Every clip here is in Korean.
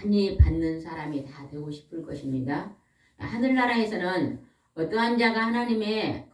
많이 받는 사람이 다 되고 싶을 것입니다. 하늘나라에서는 어떠한 자가 하나님의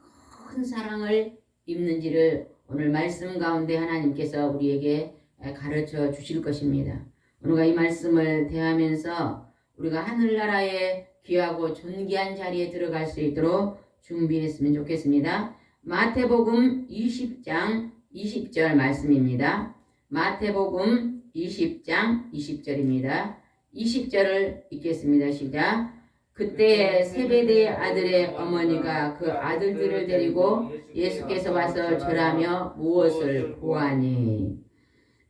큰 사랑을 입는지를 오늘 말씀 가운데 하나님께서 우리에게 가르쳐 주실 것입니다. 오늘과 이 말씀을 대하면서 우리가 하늘나라의 귀하고 존귀한 자리에 들어갈 수 있도록 준비했으면 좋겠습니다. 마태복음 20장 20절 말씀입니다. 마태복음 20장 20절입니다. 20절을 읽겠습니다. 시작. 그때 세베대의 아들의 어머니가 그 아들들을 데리고 예수께서 와서 절하며 무엇을 구하니.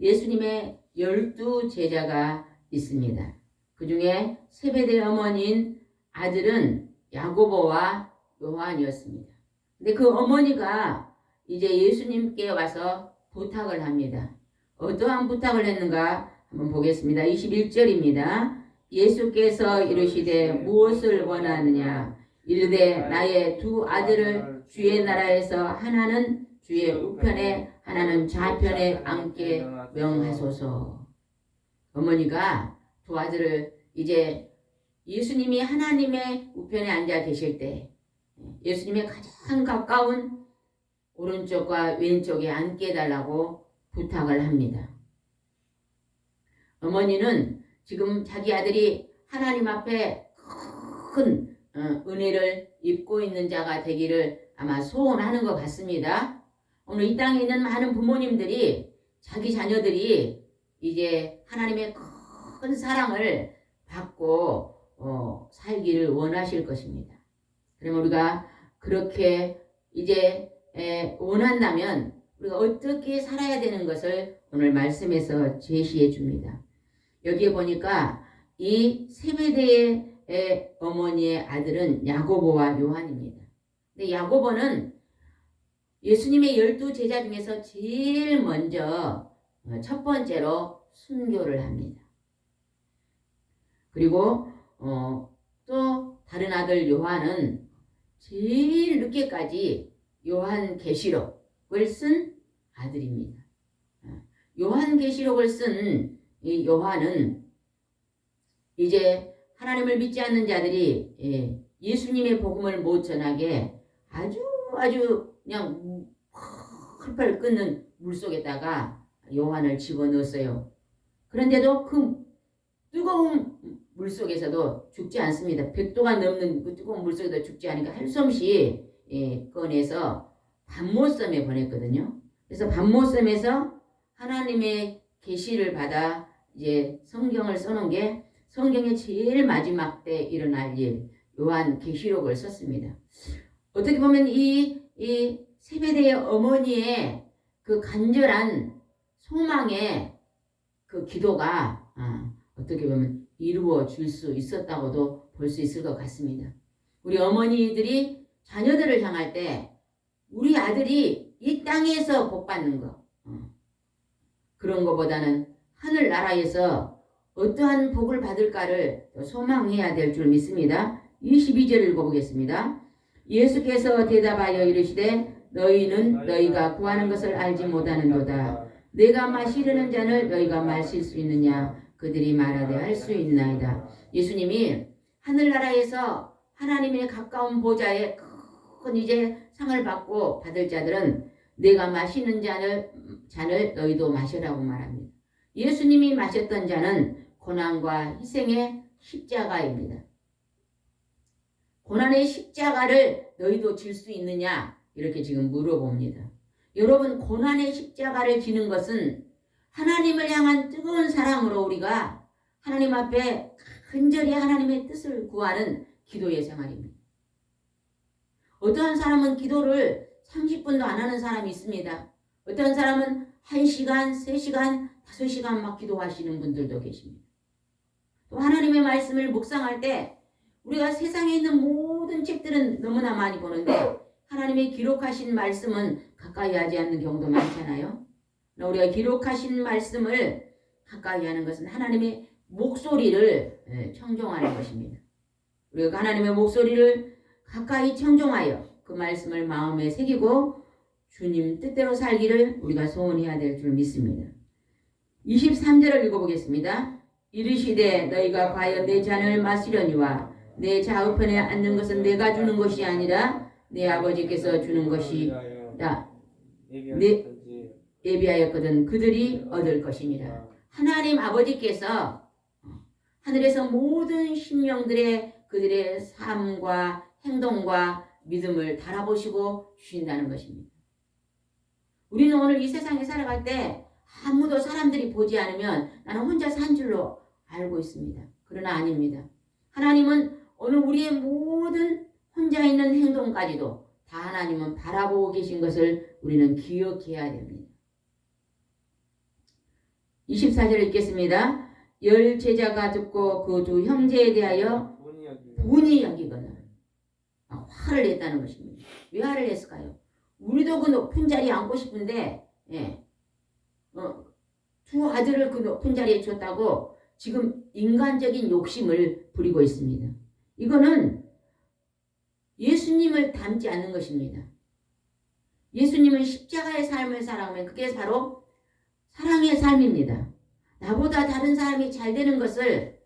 예수님의 12 제자가 있습니다. 그 중에 세베대의 어머니인 아들은 야고보와 요한이었습니다. 근데 그 어머니가 이제 예수님께 와서 부탁을 합니다. 어떠한 부탁을 했는가 한번 보겠습니다. 21절입니다. 예수께서 이르시되 무엇을 원하느냐. 이르되 나의 2 아들을 주의 나라에서 하나는 주의 우편에 하나는 좌편에 앉게 명하소서. 어머니가 2 아들을 이제 예수님이 하나님의 우편에 앉아 계실 때 예수님의 가장 가까운 오른쪽과 왼쪽에 앉게 해달라고 부탁을 합니다. 어머니는 지금 자기 아들이 하나님 앞에 큰 은혜를 입고 있는 자가 되기를 아마 소원하는 것 같습니다. 오늘 이 땅에 있는 많은 부모님들이 자기 자녀들이 이제 하나님의 큰 사랑을 받고 살기를 원하실 것입니다. 그럼 우리가 그렇게 이제 원한다면 우리가 어떻게 살아야 되는 것을 오늘 말씀에서 제시해 줍니다. 여기에 보니까 이 세베대의 어머니의 아들은 야고보와 요한입니다. 근데 야고보는 예수님의 12 제자 중에서 제일 먼저 첫 번째로 순교를 합니다. 그리고 또 다른 아들 요한은 제일 늦게까지 요한계시록을 쓴 아들입니다. 요한계시록을 쓴 이 요한은 이제 하나님을 믿지 않는 자들이 예수님의 복음을 못 전하게 아주 그냥 펄펄 끓는 물속에다가 요한을 집어넣었어요. 그런데도 그 뜨거운 물속에서도 죽지 않습니다. 100도가 넘는 그 뜨거운 물속에도 죽지 않으니까 할 수 없이 꺼내서 반모섬에 보냈거든요. 그래서 반모섬에서 하나님의 계시를 받아 이제 성경을 써놓은 게 성경의 제일 마지막 때 일어날 일 요한계시록을 썼습니다. 어떻게 보면 이 세베대의 어머니의 그 간절한 소망의 그 기도가 어떻게 보면 이루어질 수 있었다고도 볼 수 있을 것 같습니다. 우리 어머니들이 자녀들을 향할 때 우리 아들이 이 땅에서 복받는 거 그런 것보다는 하늘나라에서 어떠한 복을 받을까를 소망해야 될 줄 믿습니다. 22절 읽어보겠습니다. 예수께서 대답하여 이르시되 너희는 너희가 구하는 것을 알지 못하는도다. 내가 마시려는 잔을 너희가 마실 수 있느냐. 그들이 말하되 할 수 있나이다. 예수님이 하늘나라에서 하나님의 가까운 보좌에 큰 이제 상을 받고 받을 자들은 내가 마시는 잔을 너희도 마시라고 말합니다. 예수님이 마셨던 잔은 고난과 희생의 십자가입니다. 고난의 십자가를 너희도 질 수 있느냐? 이렇게 지금 물어봅니다. 여러분, 고난의 십자가를 지는 것은 하나님을 향한 뜨거운 사랑으로 우리가 하나님 앞에 간절히 하나님의 뜻을 구하는 기도의 생활입니다. 어떠한 사람은 기도를 30분도 안 하는 사람이 있습니다. 어떠한 사람은 1시간, 3시간, 5시간 막 기도하시는 분들도 계십니다. 또 하나님의 말씀을 묵상할 때 우리가 세상에 있는 모든 책들은 너무나 많이 보는데 하나님의 기록하신 말씀은 가까이 하지 않는 경우도 많잖아요. 우리가 기록하신 말씀을 가까이 하는 것은 하나님의 목소리를 청종하는 것입니다. 우리가 하나님의 목소리를 가까이 청종하여 그 말씀을 마음에 새기고 주님 뜻대로 살기를 우리가 소원해야 될 줄 믿습니다. 23절을 읽어보겠습니다. 이르시되 너희가 과연 내 잔을 마시려니와 내 좌우편에 앉는 것은 내가 주는 것이 아니라 내 아버지께서 주는 것이라 예비하였거든 그들이 얻을 것이니라. 하나님 아버지께서 하늘에서 모든 신령들의 그들의 삶과 행동과 믿음을 달아보시고 주신다는 것입니다. 우리는 오늘 이 세상에 살아갈 때 아무도 사람들이 보지 않으면 나는 혼자 산 줄로 알고 있습니다. 그러나 아닙니다. 하나님은 오늘 우리의 모든 혼자 있는 행동까지도 다 하나님은 바라보고 계신 것을 우리는 기억해야 됩니다. 24절 읽겠습니다. 열 제자가 듣고 그 두 형제에 대하여 분이 여기거늘 화를 냈다는 것입니다. 왜 화를 냈을까요? 우리도 그 높은 자리에 앉고 싶은데 두 아들을 그 높은 자리에 줬다고 지금 인간적인 욕심을 부리고 있습니다. 이거는 예수님을 닮지 않는 것입니다. 예수님은 십자가의 삶을 살아가면 그게 바로 사랑의 삶입니다. 나보다 다른 사람이 잘 되는 것을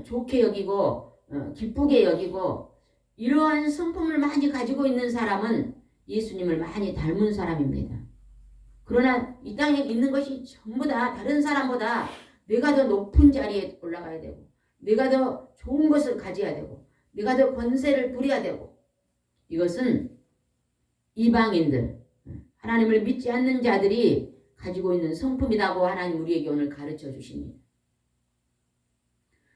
좋게 여기고 기쁘게 여기고 이러한 성품을 많이 가지고 있는 사람은 예수님을 많이 닮은 사람입니다. 그러나 이 땅에 있는 것이 전부 다 다른 사람보다 내가 더 높은 자리에 올라가야 되고 내가 더 좋은 것을 가져야 되고 내가 더 권세를 부려야 되고 이것은 이방인들 하나님을 믿지 않는 자들이 가지고 있는 성품이라고 하나님 우리에게 오늘 가르쳐 주십니다.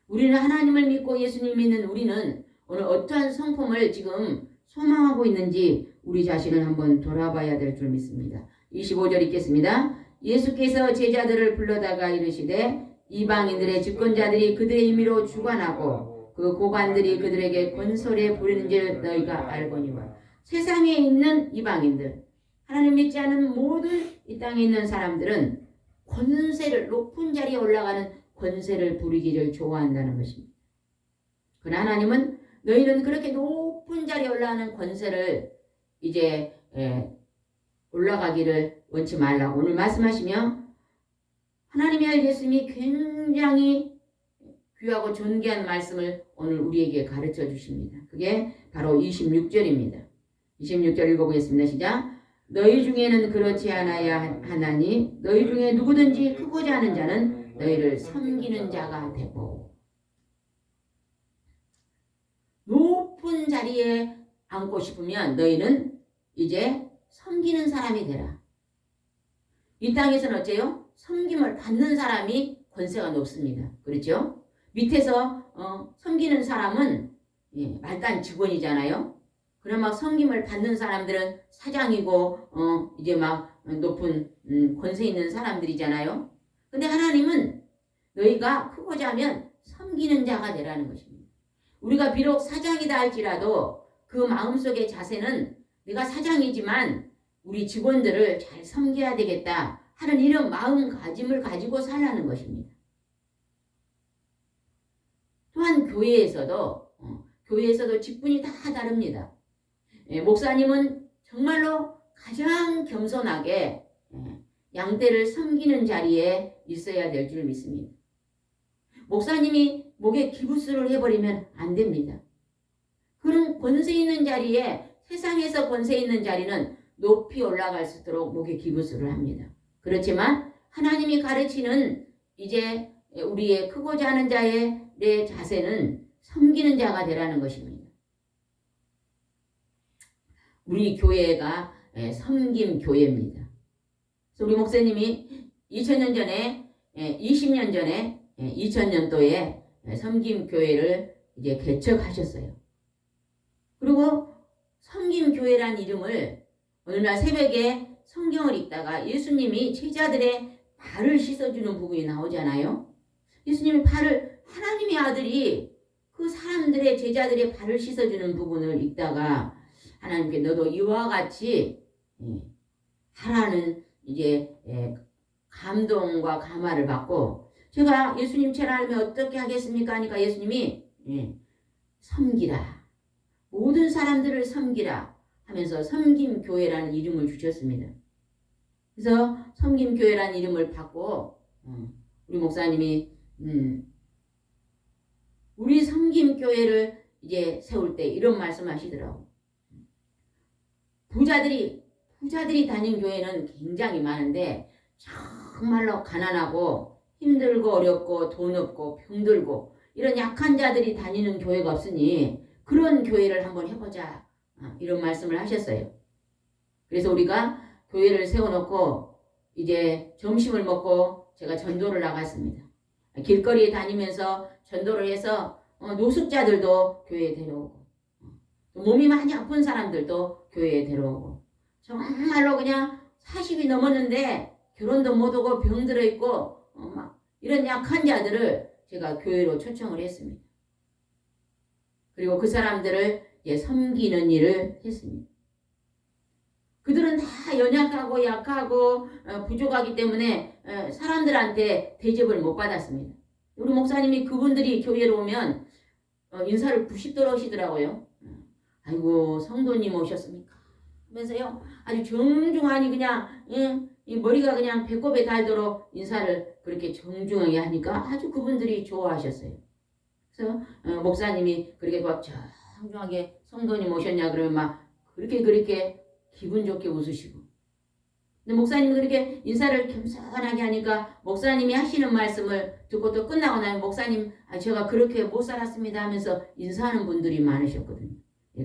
우리는 하나님을 믿고 예수님 믿는 우리는 오늘 어떠한 성품을 지금 소망하고 있는지 우리 자신을 한번 돌아봐야 될 줄 믿습니다. 25절 읽겠습니다. 예수께서 제자들을 불러다가 이르시되 이방인들의 집권자들이 그들의 임의로 주관하고 그 고관들이 그들에게 권소리에 부리는 줄 너희가 알거니와. 세상에 있는 이방인들 하나님 믿지 않은 모든 이 땅에 있는 사람들은 권세를 높은 자리에 올라가는 권세를 부리기를 좋아한다는 것입니다. 그러나 하나님은 너희는 그렇게 높은 자리에 올라가는 권세를 이제 올라가기를 원치 말라고 오늘 말씀하시며 하나님의 아들 예수님이 굉장히 귀하고 존귀한 말씀을 오늘 우리에게 가르쳐 주십니다. 그게 바로 26절입니다. 26절 읽어보겠습니다. 시작. 너희 중에는 그렇지 않아야 하나니 너희 중에 누구든지 크고자 하는 자는 너희를 섬기는 자가 되고. 높은 자리에 앉고 싶으면 너희는 이제 섬기는 사람이 되라. 이 땅에서는 어째요? 섬김을 받는 사람이 권세가 높습니다. 그렇죠? 밑에서 섬기는 사람은 말단 직원이잖아요. 그럼 막 섬김을 받는 사람들은 사장이고 이제 막 높은 권세 있는 사람들이잖아요. 근데 하나님은 너희가 크고자 하면 섬기는 자가 되라는 것입니다. 우리가 비록 사장이다 할지라도 그 마음속의 자세는 내가 사장이지만 우리 직원들을 잘 섬겨야 되겠다 하는 이런 마음가짐을 가지고 살라는 것입니다. 또한 교회에서도 직분이 다 다릅니다. 목사님은 정말로 가장 겸손하게 양떼를 섬기는 자리에 있어야 될 줄 믿습니다. 목사님이 목에 기부스를 해버리면 안 됩니다. 그런 권세 있는 자리에 세상에서 권세 있는 자리는 높이 올라갈 수 있도록 목에 기부스를 합니다. 그렇지만 하나님이 가르치는 이제 우리의 크고자 하는 자의 내 자세는 섬기는 자가 되라는 것입니다. 우리 교회가 섬김 교회입니다. 그래서 우리 목사님이 2000년 전에 20년 전에 2000년도에 섬김 교회를 이제 개척하셨어요. 그리고 섬김 교회란 이름을 어느 날 새벽에 성경을 읽다가 예수님이 제자들의 발을 씻어주는 부분이 나오잖아요. 예수님이 발을 하나님의 아들이 그 사람들의 제자들의 발을 씻어주는 부분을 읽다가 하나님께 너도 이와 같이 하라는 이제 감동과 감화를 받고 제가 예수님처럼 하면 어떻게 하겠습니까? 하니까 예수님이 섬기라. 모든 사람들을 섬기라 하면서 섬김교회라는 이름을 주셨습니다. 그래서 섬김교회라는 이름을 받고 우리 목사님이 우리 섬김교회를 이제 세울 때 이런 말씀하시더라고. 부자들이 다니는 교회는 굉장히 많은데 정말로 가난하고 힘들고 어렵고 돈 없고 병들고 이런 약한 자들이 다니는 교회가 없으니 그런 교회를 한번 해보자. 이런 말씀을 하셨어요. 그래서 우리가 교회를 세워놓고 이제 점심을 먹고 제가 전도를 나갔습니다. 길거리에 다니면서 전도를 해서 노숙자들도 교회에 데려오고 몸이 많이 아픈 사람들도 교회에 데려오고 정말로 그냥 40이 넘었는데 결혼도 못하고 병들어 있고 막 이런 약한 자들을 제가 교회로 초청을 했습니다. 그리고 그 사람들을 이제 섬기는 일을 했습니다. 그들은 다 연약하고 약하고 부족하기 때문에 사람들한테 대접을 못 받았습니다. 우리 목사님이 그분들이 교회로 오면 인사를 부싯도로 하시더라고요. 아이고 성도님 오셨습니까? 하면서요 아주 정중하니 그냥 이 머리가 그냥 배꼽에 닳도록 인사를 그렇게 정중하게 하니까 아주 그분들이 좋아하셨어요. 그래서 목사님이 그렇게 막 정중하게 성도님 오셨냐 그러면 막 그렇게 기분 좋게 웃으시고 근데 목사님이 그렇게 인사를 겸손하게 하니까 목사님이 하시는 말씀을 듣고 또 끝나고 나면 목사님 제가 그렇게 못 살았습니다 하면서 인사하는 분들이 많으셨거든요.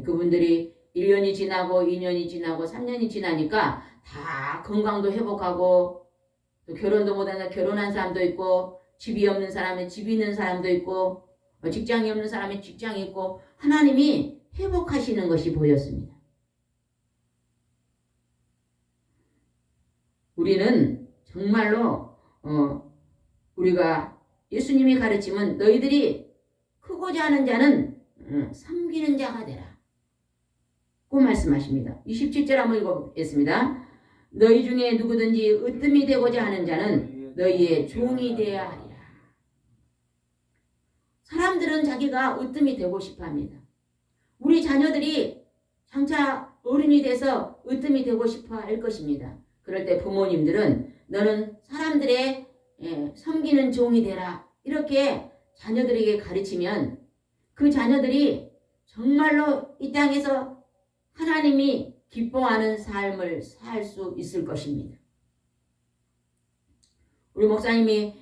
그분들이 1년이 지나고 2년이 지나고 3년이 지나니까 다 건강도 회복하고 또 결혼도 못하는 결혼한 사람도 있고 집이 없는 사람은 집이 있는 사람도 있고 직장이 없는 사람은 직장이 있고 하나님이 회복하시는 것이 보였습니다. 우리는 정말로 우리가 예수님이 가르치면 너희들이 크고자 하는 자는 섬기는 자가 되라. 그 말씀하십니다. 27절 한번 읽어보겠습니다. 너희 중에 누구든지 으뜸이 되고자 하는 자는 너희의 종이 되어야 하리라. 사람들은 자기가 으뜸이 되고 싶어합니다. 우리 자녀들이 장차 어른이 돼서 으뜸이 되고 싶어 할 것입니다. 그럴 때 부모님들은 너는 사람들의 섬기는 종이 되라 이렇게 자녀들에게 가르치면 그 자녀들이 정말로 이 땅에서 하나님이 기뻐하는 삶을 살 수 있을 것입니다. 우리 목사님이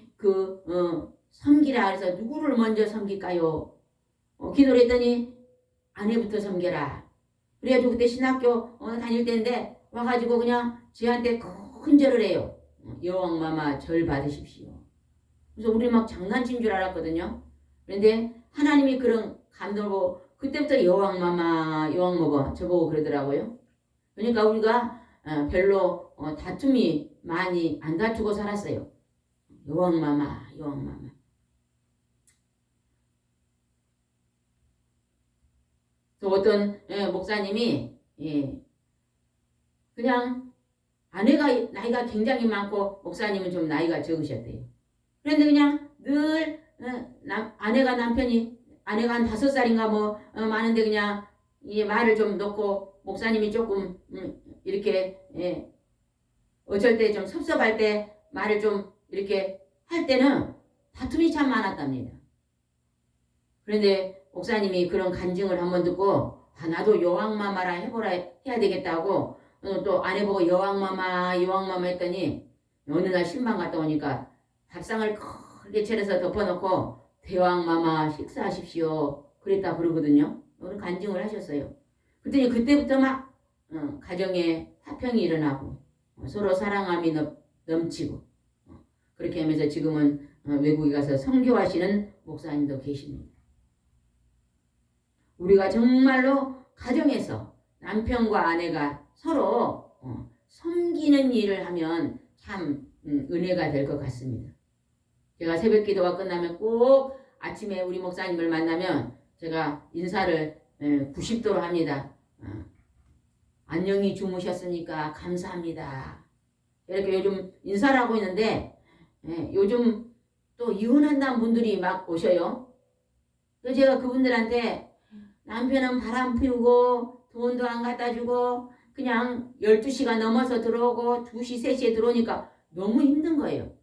섬기라 해서 누구를 먼저 섬길까요? 기도를 했더니 아내부터 섬겨라. 그래가지고 그때 신학교 다닐 때인데 와가지고 그냥 저한테 큰 절을 해요. 여왕마마 절 받으십시오. 그래서 우리 막 장난친 줄 알았거든요. 그런데 하나님이 그런 감동을 그때부터 여왕마마 여왕먹어 저보고 그러더라고요. 그러니까 우리가 별로 다툼이 많이 안 다투고 살았어요. 여왕마마 여왕마마. 또 어떤 목사님이 그냥 아내가 나이가 굉장히 많고 목사님은 좀 나이가 적으셨대요. 그런데 그냥 늘 아내가 한 5살인가 뭐 많은데 그냥 이 말을 좀 놓고 목사님이 조금 이렇게 어쩔 때 좀 섭섭할 때 말을 좀 이렇게 할 때는 다툼이 참 많았답니다. 그런데 목사님이 그런 간증을 한번 듣고 나도 여왕마마라 해보라 해야 되겠다고 또 아내 보고 여왕마마 했더니 어느 날 신방 갔다 오니까 밥상을 크게 차려서 덮어놓고 대왕마마 식사하십시오 그랬다 그러거든요. 오늘 간증을 하셨어요. 그랬더니 그때부터 막 가정에 화평이 일어나고 서로 사랑함이 넘치고 그렇게 하면서 지금은 외국에 가서 선교하시는 목사님도 계십니다. 우리가 정말로 가정에서 남편과 아내가 서로 섬기는 일을 하면 참 은혜가 될 것 같습니다. 제가 새벽 기도가 끝나면 꼭 아침에 우리 목사님을 만나면 제가 인사를 90도로 합니다. 안녕히 주무셨습니까? 감사합니다. 이렇게 요즘 인사를 하고 있는데 요즘 또 이혼한다는 분들이 막 오셔요. 그래서 제가 그분들한테 남편은 바람 피우고 돈도 안 갖다 주고 그냥 12시가 넘어서 들어오고 2시, 3시에 들어오니까 너무 힘든 거예요.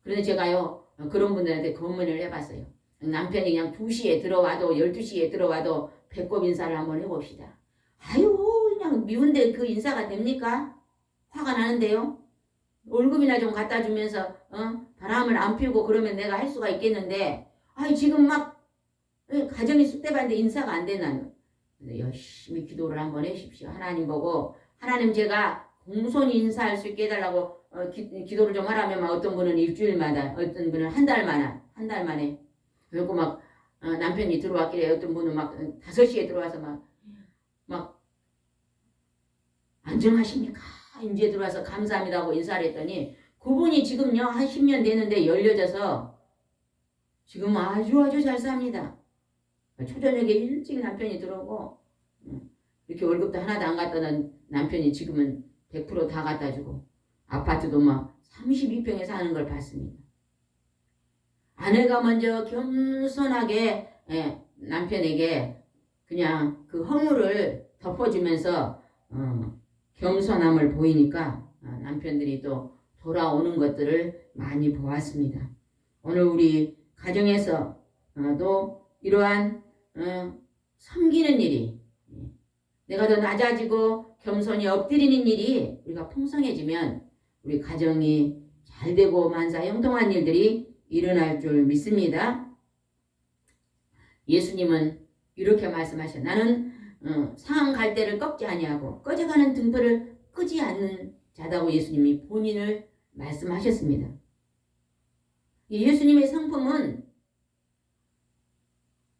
그래서 제가요 그런 분들한테 검문을 해봤어요. 남편이 그냥 2시에 들어와도 12시에 들어와도 배꼽 인사를 한번 해봅시다. 아유 그냥 미운데 그 인사가 됩니까? 화가 나는데요. 월급이나 좀 갖다 주면서 바람을 안 피우고 그러면 내가 할 수가 있겠는데 지금 막 가정이 쑥대밭인데 인사가 안 되나요? 열심히 기도를 한번 해주십시오. 하나님 보고 하나님 제가 공손히 인사할 수 있게 해달라고 기도를 좀 하라면 어떤 분은 일주일마다 어떤 분은 한 달 만에 그리고 막 남편이 들어왔길래 어떤 분은 막 5시에 들어와서 막 안정하십니까? 이제 들어와서 감사합니다 하고 인사를 했더니 그분이 지금요 한 10년 되는데 열려져서 지금 아주 잘 삽니다. 초저녁에 일찍 남편이 들어오고 이렇게 월급도 하나도 안 갖다는 남편이 지금은 100% 다 갖다 주고 아파트도 막 32평에 사는 걸 봤습니다. 아내가 먼저 겸손하게 남편에게 그냥 그 허물을 덮어주면서 겸손함을 보이니까 남편들이 또 돌아오는 것들을 많이 보았습니다. 오늘 우리 가정에서도 이러한 섬기는 일이 내가 더 낮아지고 겸손히 엎드리는 일이 우리가 풍성해지면 우리 가정이 잘 되고 만사 형통한 일들이 일어날 줄 믿습니다. 예수님은 이렇게 말씀하셔. 나는 상한 갈대를 꺾지 아니하고 꺼져가는 등불을 끄지 않는 자다고 예수님이 본인을 말씀하셨습니다. 예수님의 성품은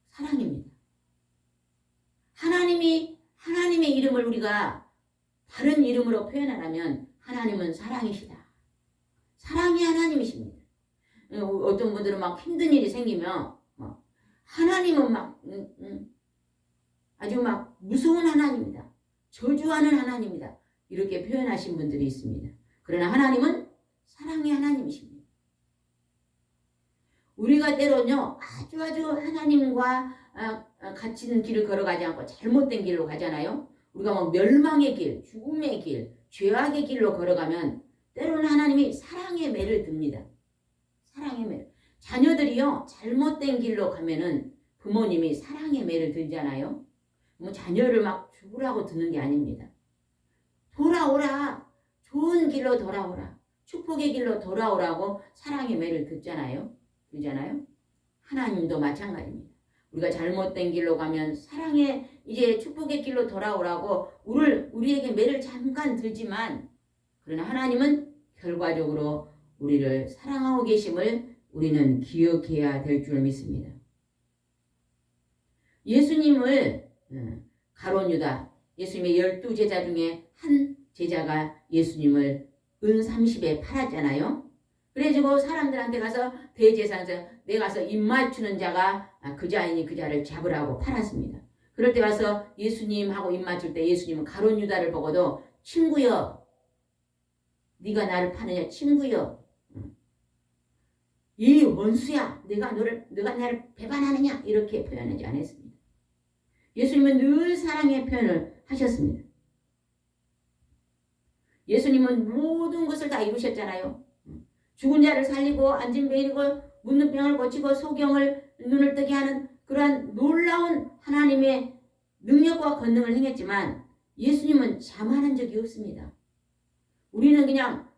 사랑입니다. 하나님의 이름을 우리가 다른 이름으로 표현하라면 하나님은 사랑이시다. 사랑이 하나님이십니다. 어떤 분들은 막 힘든 일이 생기면 하나님은 막 아주 막 무서운 하나님이다. 저주하는 하나님이다. 이렇게 표현하신 분들이 있습니다. 그러나 하나님은 사랑의 하나님이십니다. 우리가 때로는요 아주 하나님과 같은 길을 걸어가지 않고 잘못된 길로 가잖아요. 우리가 막 멸망의 길, 죽음의 길, 죄악의 길로 걸어가면 때로는 하나님이 사랑의 매를 듭니다. 사랑의 매. 자녀들이요 잘못된 길로 가면은 부모님이 사랑의 매를 들잖아요. 뭐 자녀를 막 죽으라고 드는 게 아닙니다. 돌아오라. 좋은 길로 돌아오라. 축복의 길로 돌아오라고 사랑의 매를 듣잖아요. 그러잖아요. 하나님도 마찬가지입니다. 우리가 잘못된 길로 가면 사랑의 이제 축복의 길로 돌아오라고 우리에게 매를 잠깐 들지만 그러나 하나님은 결과적으로 우리를 사랑하고 계심을 우리는 기억해야 될 줄 믿습니다. 예수님을 가룟 유다 예수님의 12제자 중에 한 제자가 예수님을 은 30에 팔았잖아요. 그래가지고 사람들한테 가서 대제사장한테 내가 가서 입맞추는 자가 그 자이니 그 자를 잡으라고 팔았습니다. 그럴 때 가서 예수님하고 입맞출 때 예수님은 가룟 유다를 보고도 친구여 네가 나를 파느냐 친구여 이 원수야 네가 나를 배반하느냐 이렇게 표현하지 않았습니다. 예수님은 늘 사랑의 표현을 하셨습니다. 예수님은 모든 것을 다 이루셨잖아요. 죽은 자를 살리고 앉은 배 이고 묻는 병을 고치고 소경을 눈을 뜨게 하는 그러한 놀라운 하나님의 능력과 권능을 행했지만 예수님은 자만한 적이 없습니다. 우리는 그냥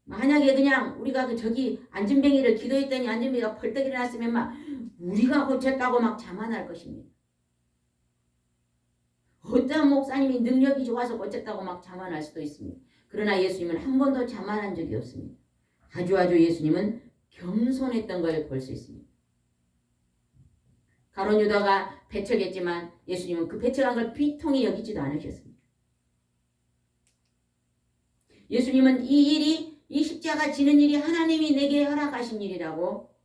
만약에 그냥 우리가 저기 안진뱅이를 기도했더니 안진뱅이가 벌떡 일어났으면 막 우리가 고쳤다고 막 자만할 것입니다. 어떤 목사님이 능력이 좋아서 고쳤다고 막 자만할 수도 있습니다. 그러나 예수님은 한 번도 자만한 적이 없습니다. 아주 예수님은 겸손했던 걸 볼 수 있습니다. 가룟 유다가 배척했지만 예수님은 그 배척한 걸 비통히 여기지도 않으셨습니다. 예수님은 이 십자가 지는 일이 하나님이 내게 허락하신 일이라고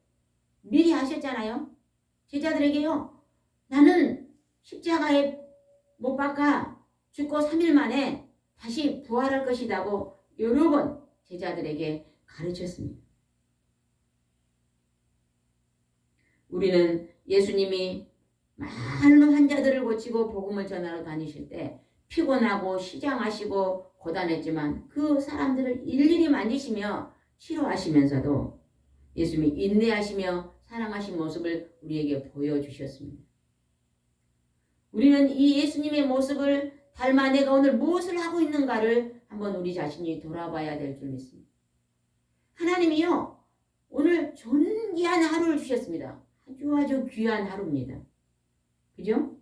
미리 하셨잖아요. 제자들에게요. 나는 십자가에 못 박아 죽고 3일 만에 다시 부활할 것이라고 여러 번 제자들에게 가르쳤습니다. 우리는 예수님이 많은 환자들을 고치고 복음을 전하러 다니실 때 피곤하고 시장하시고 고단했지만 그 사람들을 일일이 만지시며 치료하시면서도 예수님이 인내하시며 사랑하신 모습을 우리에게 보여주셨습니다. 우리는 이 예수님의 모습을 닮아 내가 오늘 무엇을 하고 있는가를 한번 우리 자신이 돌아봐야 될 줄 믿습니다. 하나님이요, 오늘 존귀한 하루를 주셨습니다. 아주 귀한 하루입니다. 그죠?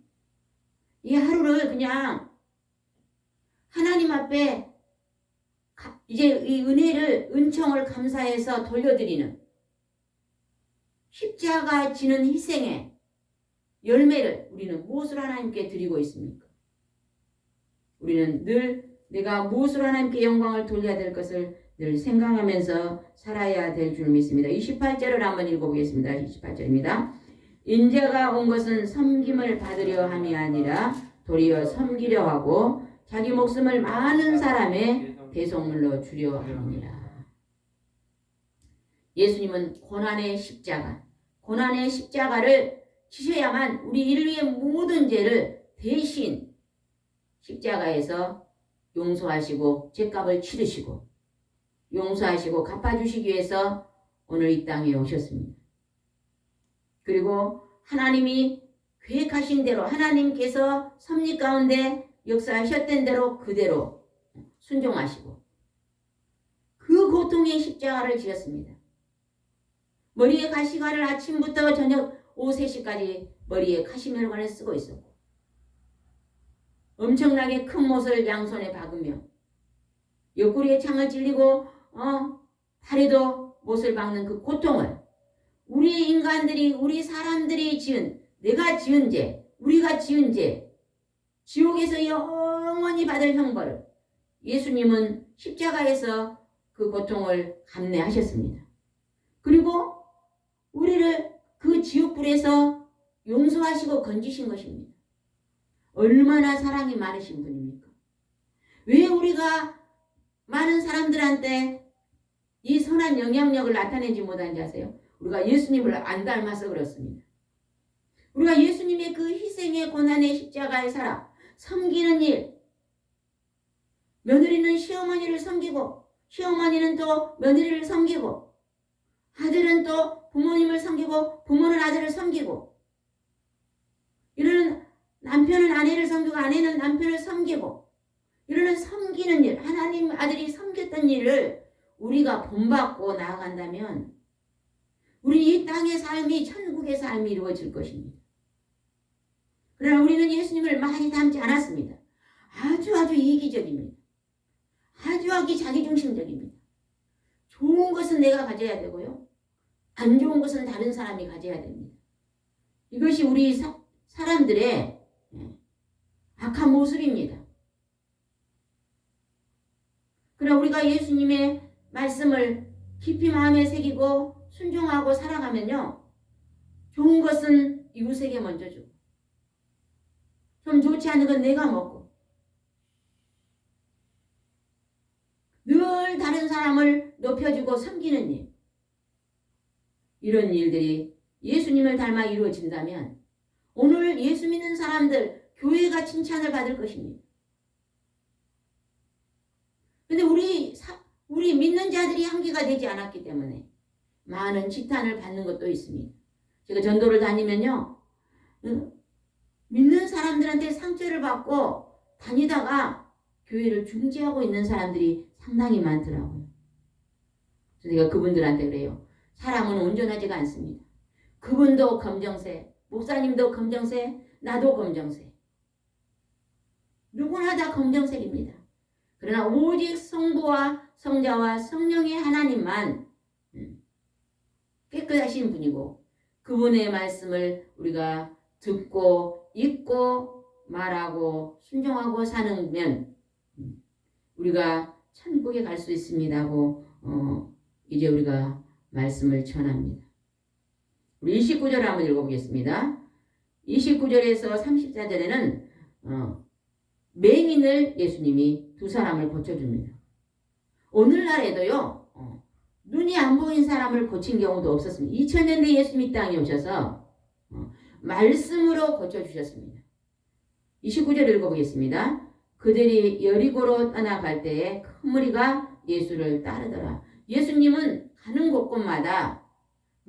이 하루를 그냥 하나님 앞에 이제 이 은총을 감사해서 돌려드리는 십자가 지는 희생의 열매를 우리는 무엇을 하나님께 드리고 있습니까? 우리는 늘 내가 무엇을 하나님께 영광을 돌려야 될 것을 늘 생각하면서 살아야 될 줄 믿습니다. 28절을 한번 읽어보겠습니다. 28절입니다. 인자가 온 것은 섬김을 받으려 함이 아니라 도리어 섬기려 하고 자기 목숨을 많은 사람의 대속물로 주려 합니다. 예수님은 고난의 십자가를 지셔야만 우리 인류의 모든 죄를 대신 십자가에서 용서하시고 죄값을 치르시고 용서하시고 갚아주시기 위해서 오늘 이 땅에 오셨습니다. 그리고 하나님이 계획하신 대로 하나님께서 섭리 가운데 역사하셨던 대로 그대로 순종하시고 그 고통의 십자가를 지었습니다. 머리에 가시관을 아침부터 저녁 오후 3시까지 머리에 가시면관을 쓰고 있었고 엄청나게 큰 못을 양손에 박으며 옆구리에 창을 찔리고 다리도 못을 박는 그 고통을 우리 인간들이 우리 사람들이 지은 내가 지은 죄 우리가 지은 죄 지옥에서 영원히 받을 형벌을 예수님은 십자가에서 그 고통을 감내하셨습니다. 그리고 우리를 그 지옥불에서 용서하시고 건지신 것입니다. 얼마나 사랑이 많으신 분입니까? 왜 우리가 많은 사람들한테 이 선한 영향력을 나타내지 못한지 아세요? 우리가 예수님을 안 닮아서 그렇습니다. 우리가 예수님의 그 희생의 고난의 십자가의 사랑, 섬기는 일, 며느리는 시어머니를 섬기고 시어머니는 또 며느리를 섬기고 아들은 또 부모님을 섬기고 부모는 아들을 섬기고 이러는 남편은 아내를 섬기고 아내는 남편을 섬기고 이러는 섬기는 일, 하나님 아들이 섬겼던 일을 우리가 본받고 나아간다면 우리 이 땅의 삶이 천국의 삶이 이루어질 것입니다. 그러나 우리는 예수님을 많이 닮지 않았습니다. 아주 이기적입니다. 아주 자기중심적입니다. 좋은 것은 내가 가져야 되고요. 안 좋은 것은 다른 사람이 가져야 됩니다. 이것이 우리 사람들의 악한 모습입니다. 그러나 우리가 예수님의 말씀을 깊이 마음에 새기고 순종하고 살아가면요. 좋은 것은 이웃에게 먼저 주고 좀 좋지 않은 건 내가 먹고 늘 다른 사람을 높여주고 섬기는 일 이런 일들이 예수님을 닮아 이루어진다면 오늘 예수 믿는 사람들 교회가 칭찬을 받을 것입니다. 그런데 우리 믿는 자들이 한계가 되지 않았기 때문에 많은 지탄을 받는 것도 있습니다. 제가 전도를 다니면요. 믿는 사람들한테 상처를 받고 다니다가 교회를 중지하고 있는 사람들이 상당히 많더라고요. 그래서 제가 그분들한테 그래요. 사람은 온전하지가 않습니다. 그분도 검정색, 목사님도 검정색, 나도 검정색. 누구나 다 검정색입니다. 그러나 오직 성부와 성자와 성령의 하나님만 깨끗하신 분이고 그분의 말씀을 우리가 듣고 읽고 말하고 순종하고 사는 우리가 천국에 갈 수 있습니다고 이제 우리가 말씀을 전합니다. 우리 29절 한번 읽어보겠습니다. 29절에서 34절에는 맹인을 예수님이 2사람을 고쳐줍니다. 오늘날에도요. 눈이 안 보인 사람을 고친 경우도 없었습니다. 2000년 대 예수님 이 땅에 오셔서 말씀으로 고쳐주셨습니다. 29절 읽어보겠습니다. 그들이 여리고로 떠나갈 때에 큰 무리가 예수를 따르더라. 예수님은 가는 곳곳마다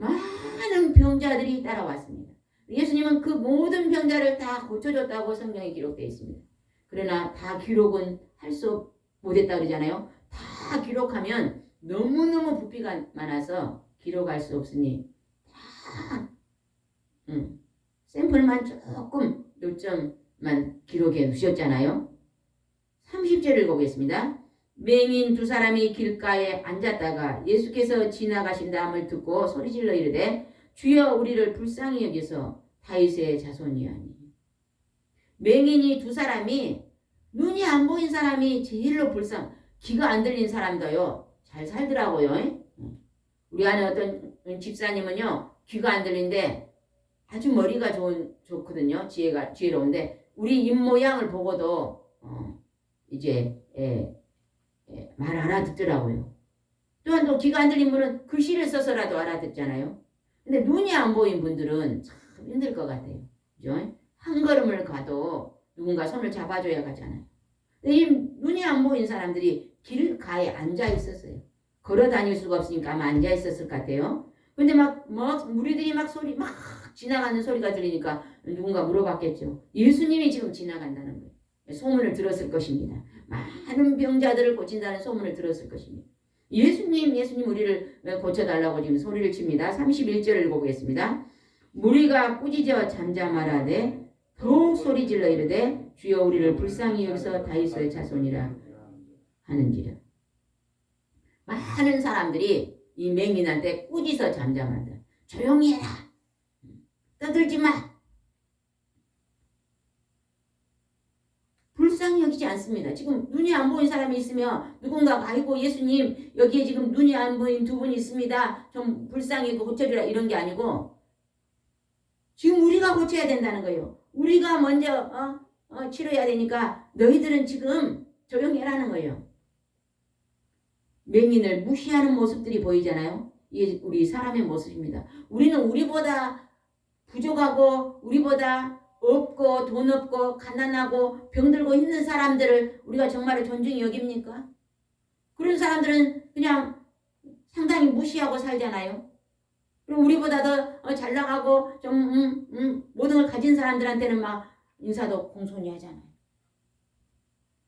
많은 병자들이 따라왔습니다. 예수님은 그 모든 병자를 다 고쳐줬다고 성경에 기록되어 있습니다. 그러나 다 기록은 할 수 못했다 그러잖아요. 다 기록하면 너무너무 부피가 많아서 기록할 수 없으니 다 샘플만 조금 요점만 기록해 두셨잖아요. 30절을 보겠습니다. 맹인 두 사람이 길가에 앉았다가 예수께서 지나가신 다음을 듣고 소리질러 이르되 주여 우리를 불쌍히 여기서 다윗의 자손이하니. 맹인이 두 사람이 눈이 안 보인 사람이 제일로 귀가 안 들린 사람도요 잘 살더라고요. 우리 안에 어떤 집사님은요 귀가 안 들린데 아주 머리가 좋거든요. 지혜로운데 우리 입 모양을 보고도 이제 말 알아듣더라고요. 또한 또 귀가 안 들린 분은 글씨를 써서라도 알아듣잖아요. 근데 눈이 안 보인 분들은 참 힘들 것 같아요. 그죠? 한 걸음을 가도 누군가 손을 잡아줘야 가잖아요. 근데 이 눈이 안 보인 사람들이 길가에 앉아 있었어요. 걸어 다닐 수가 없으니까 아마 앉아 있었을 것 같아요. 근데 막 무리들이 막 지나가는 소리가 들리니까 누군가 물어봤겠죠. 예수님이 지금 지나간다는 거예요. 소문을 들었을 것입니다. 많은 병자들을 고친다는 소문을 들었을 것입니다. 예수님 우리를 고쳐달라고 지금 소리를 칩니다. 31절을 읽어보겠습니다. 무리가 꾸짖어 잠잠하라되 더욱 소리질러 이르되 주여 우리를 불쌍히 여기서 다윗의 자손이라 하는지라. 많은 사람들이 이 맹인한테 꾸짖어 잠잠한다. 조용히 해라. 떠들지 마. 불쌍히 여기지 않습니다. 지금 눈이 안 보인 사람이 있으면 누군가 아이고 예수님 여기에 지금 눈이 안 보인 두 분이 있습니다. 좀 불쌍히 고쳐주라 이런 게 아니고 지금 우리가 고쳐야 된다는 거예요. 우리가 먼저 치료해야 되니까 너희들은 지금 조용히 해라는 거예요. 맹인을 무시하는 모습들이 보이잖아요. 이게 우리 사람의 모습입니다. 우리는 우리보다 부족하고 우리보다 없고 돈 없고 가난하고 병들고 힘든 사람들을 우리가 정말 존중히 여깁니까? 그런 사람들은 그냥 상당히 무시하고 살잖아요. 그리고 우리보다 더 잘 나가고 좀 모든 걸 가진 사람들한테는 막 인사도 공손히 하잖아요.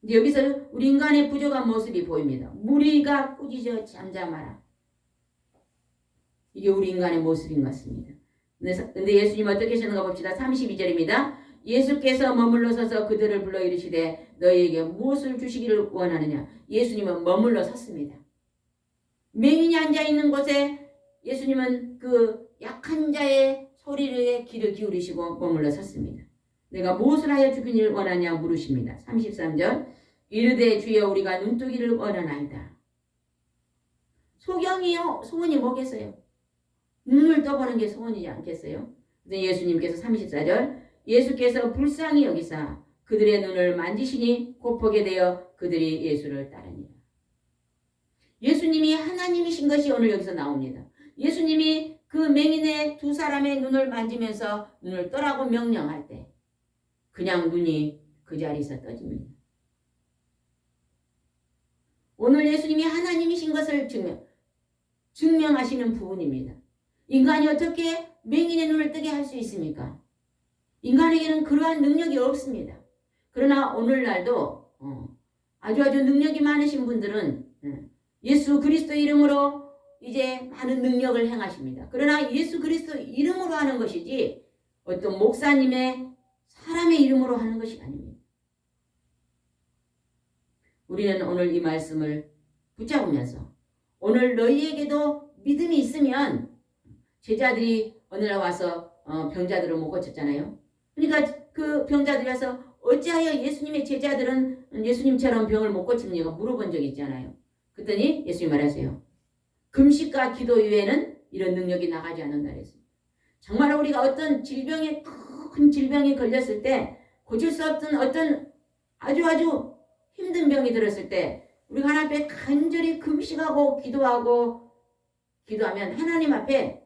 근데 여기서 우리 인간의 부족한 모습이 보입니다. 무리가 꾸짖어 잠잠하라. 이게 우리 인간의 모습인 것 같습니다. 근데 예수님 어떻게 하셨는가 봅시다. 32절입니다. 예수께서 머물러 서서 그들을 불러 이르시되 너희에게 무엇을 주시기를 원하느냐. 예수님은 머물러 섰습니다. 맹인이 앉아있는 곳에 예수님은 그 약한 자의 소리에 귀를 기울이시고 머물러 섰습니다. 내가 무엇을 하여 주기를 원하냐 물으십니다. 33절 이르되 주여 우리가 눈뜨기를 원하나이다. 소경이요. 소원이 뭐겠어요? 눈을 떠보는 게 소원이지 않겠어요? 근데 예수님께서 34절 예수께서 불쌍히 여기사 그들의 눈을 만지시니 곧 보게 되어 그들이 예수를 따르니라. 예수님이 하나님이신 것이 오늘 여기서 나옵니다. 예수님이 그 맹인의 두 사람의 눈을 만지면서 눈을 떠라고 명령할 때 그냥 눈이 그 자리에서 떠집니다. 오늘 예수님이 하나님이신 것을 증명하시는 부분입니다. 인간이 어떻게 맹인의 눈을 뜨게 할 수 있습니까? 인간에게는 그러한 능력이 없습니다. 그러나 오늘날도 아주 능력이 많으신 분들은 예수 그리스도 이름으로 이제 많은 능력을 행하십니다. 그러나 예수 그리스도 이름으로 하는 것이지 어떤 목사님의 사람의 이름으로 하는 것이 아닙니다. 우리는 오늘 이 말씀을 붙잡으면서 오늘 너희에게도 믿음이 있으면 제자들이 어느 날 와서 병자들을 못 고쳤잖아요. 그러니까 그 병자들이 와서 어찌하여 예수님의 제자들은 예수님처럼 병을 못 고치느냐고 물어본 적이 있잖아요. 그랬더니 예수님 말하세요. 금식과 기도 이외에는 이런 능력이 나가지 않는다 그랬습니다. 정말 우리가 어떤 큰 질병에 걸렸을 때 고칠 수 없던 어떤 아주 힘든 병이 들었을 때 우리가 하나님 앞에 간절히 금식하고 기도하면 하나님 앞에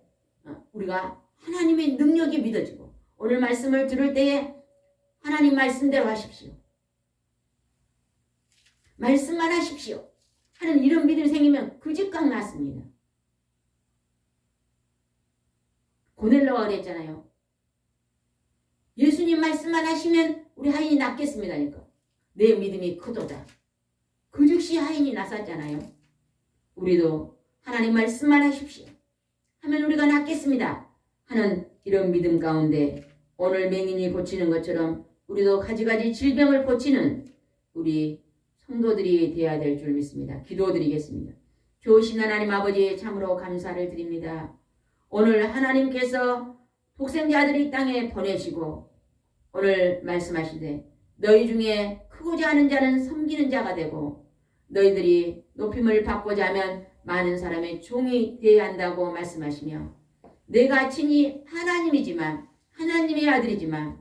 우리가 하나님의 능력이 믿어지고 오늘 말씀을 들을 때에 하나님 말씀대로 하십시오. 말씀만 하십시오. 하는 이런 믿음이 생기면 그 즉각 낫습니다. 보내려고 그랬잖아요. 예수님 말씀만 하시면 우리 하인이 낫겠습니다니까. 내 믿음이 크도다. 그 즉시 하인이 나섰잖아요. 우리도 하나님 말씀만 하십시오 하면 우리가 낫겠습니다 하는 이런 믿음 가운데 오늘 맹인이 고치는 것처럼 우리도 가지가지 질병을 고치는 우리 성도들이 되어야 될 줄 믿습니다. 기도드리겠습니다. 좋으신 하나님 아버지 참으로 감사를 드립니다. 오늘 하나님께서 독생자들을 이 땅에 보내시고 오늘 말씀하시되 너희 중에 크고자 하는 자는 섬기는 자가 되고 너희들이 높임을 받고자 하면 많은 사람의 종이 되어야 한다고 말씀하시며 내가 친히 하나님이지만 하나님의 아들이지만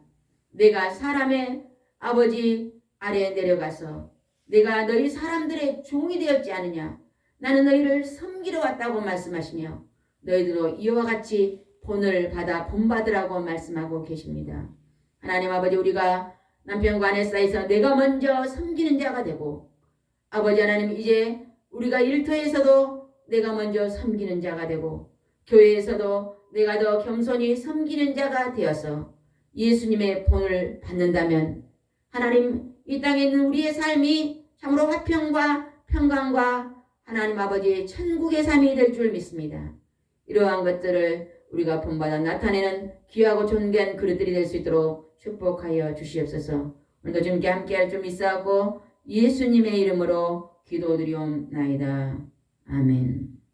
내가 사람의 아버지 아래에 내려가서 내가 너희 사람들의 종이 되었지 않느냐. 나는 너희를 섬기러 왔다고 말씀하시며 너희들도 이와 같이 본을 받아 본받으라고 말씀하고 계십니다. 하나님 아버지 우리가 남편과 아내 사이에서 내가 먼저 섬기는 자가 되고 아버지 하나님 이제 우리가 일터에서도 내가 먼저 섬기는 자가 되고 교회에서도 내가 더 겸손히 섬기는 자가 되어서 예수님의 본을 받는다면 하나님 이 땅에 있는 우리의 삶이 참으로 화평과 평강과 하나님 아버지의 천국의 삶이 될 줄 믿습니다. 이러한 것들을 우리가 본받아 나타내는 귀하고 존귀한 그릇들이 될 수 있도록 축복하여 주시옵소서. 오늘도 주님께 함께할 줄 믿사오고 예수님의 이름으로 기도드리옵나이다. 아멘.